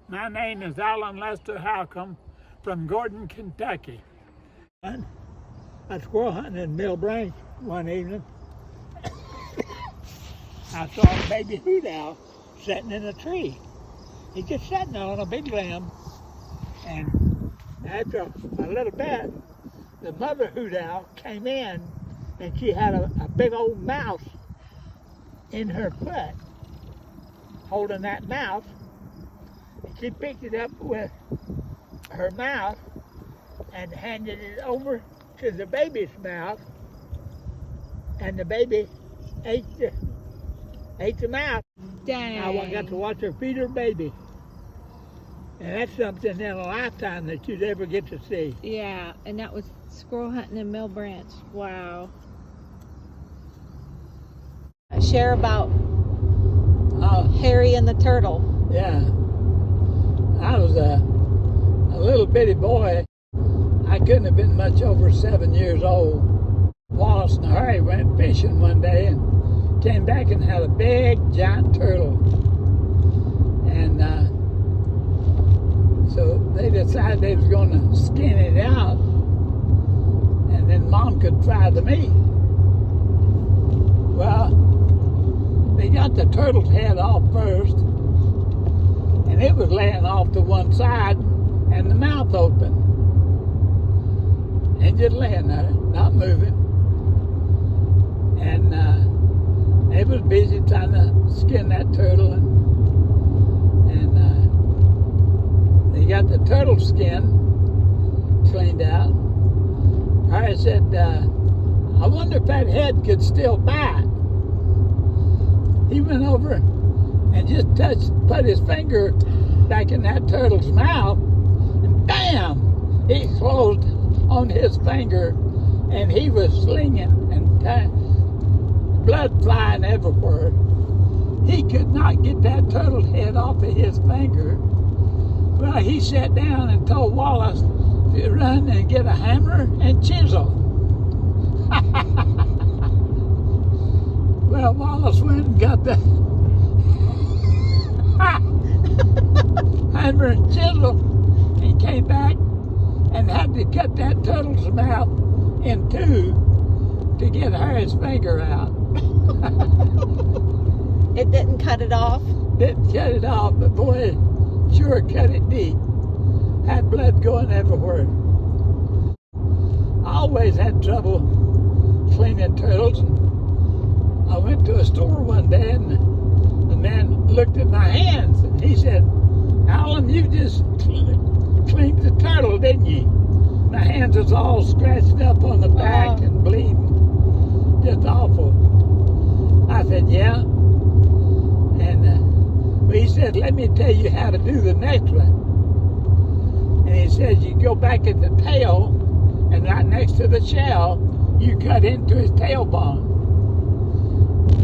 My name is Alan Lester Halcomb from Gordon, Kentucky. I was squirrel hunting in Mill Branch one evening. I saw a baby hoot owl sitting in a tree. He just sitting on a big limb, and after a little bit, the mother hoot owl came in, and she had a big old mouse in her foot, holding that mouse. She picked it up with her mouth and handed it over to the baby's mouth, and the baby ate the mouse. Dang. I got to watch her feed her baby. And that's something in a lifetime that you'd ever get to see. Yeah, and that was squirrel hunting in Mill Branch. Wow. Share about Harry and the turtle. Yeah. I was a little bitty boy. I couldn't have been much over 7 years old. Wallace and Harry went fishing one day and came back and had a big giant turtle. And so they decided they was going to skin it out, and then Mom could fry the meat. Well, they got the turtle's head off first, and it was laying off to one side and the mouth open and just laying there, not moving. And they was busy trying to skin that turtle, and they got the turtle skin cleaned out. I said, I wonder if that head could still bite. He went over and just put his finger back in that turtle's mouth, and bam! He closed on his finger, and he was slinging and blood flying everywhere. He could not get that turtle's head off of his finger. Well, he sat down and told Wallace to run and get a hammer and chisel. Well, Wallace went and got the hammer and chisel, and came back and had to cut that turtle's mouth in two to get Harry's finger out. It didn't cut it off? Didn't cut it off, but boy, sure cut it deep. Had blood going everywhere. I always had trouble cleaning turtles. I went to a store one day, and the man looked at my hands, and he said, Alan, you just cleaned the turtle, didn't you? My hands was all scratched up on the back and bleeding. Just awful. I said, yeah. And he said, let me tell you how to do the next one. And he said, you go back at the tail, and right next to the shell, you cut into his tailbone.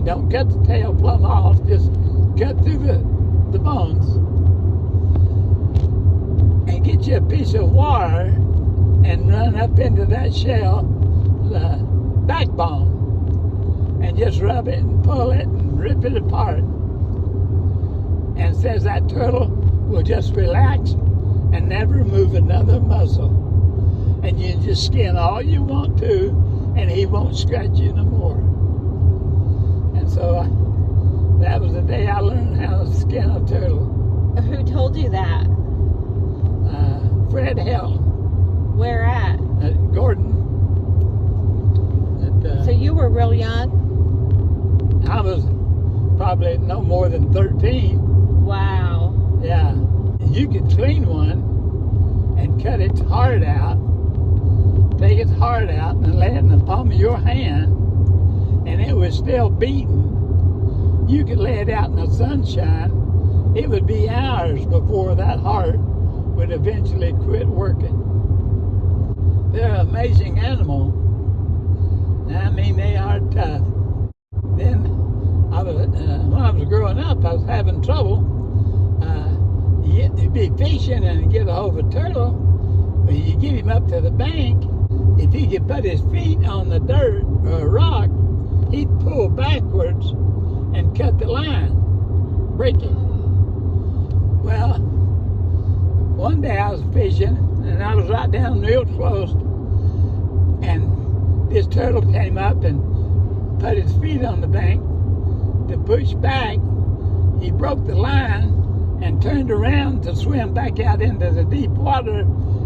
Don't cut the tail plumb off, just cut through the bones. And get you a piece of wire and run up into that shell, the backbone, and just rub it and pull it and rip it apart. And says that turtle will just relax and never move another muscle. And you just skin all you want to, and he won't scratch you no more. And so that was the day I learned how to skin a turtle. Who told you that? Fred Hell. Where at? Gordon. So you were real young? I was probably no more than 13. Wow. Yeah. You could clean one and cut its heart out, take its heart out and lay it in the palm of your hand, and it was still beating. You could lay it out in the sunshine. It would be hours before that heart would eventually quit working. They're an amazing animal. I mean, they are tough. Then, when I was growing up, I was having trouble. You'd be fishing and get a hold of a turtle. When you get him up to the bank, if he could put his feet on the dirt or a rock, he'd pull backwards and cut the line, break it. Well, one day I was fishing, and I was right down real close, and this turtle came up and put his feet on the bank to push back. He broke the line and turned around to swim back out into the deep water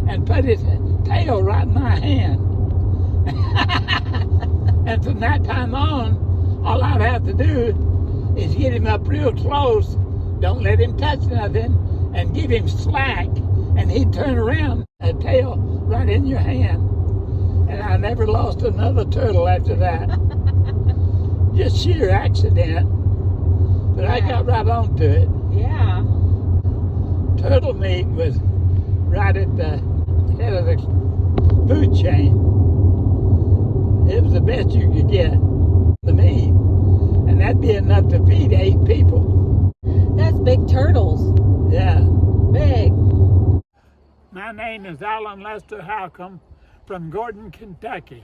and put his tail right in my hand. And from that time on, all I'd have to do is get him up real close, don't let him touch nothing, and give him slack, and he'd turn around, a tail right in your hand. And I never lost another turtle after that. Just sheer accident. But I got right onto it. Yeah. Turtle meat was right at the head of the food chain. It was the best you could get, the meat. And that'd be enough to feed 8 people. That's big turtles. Yeah. Big. My name is Alan Lester Halcomb from Gordon, Kentucky.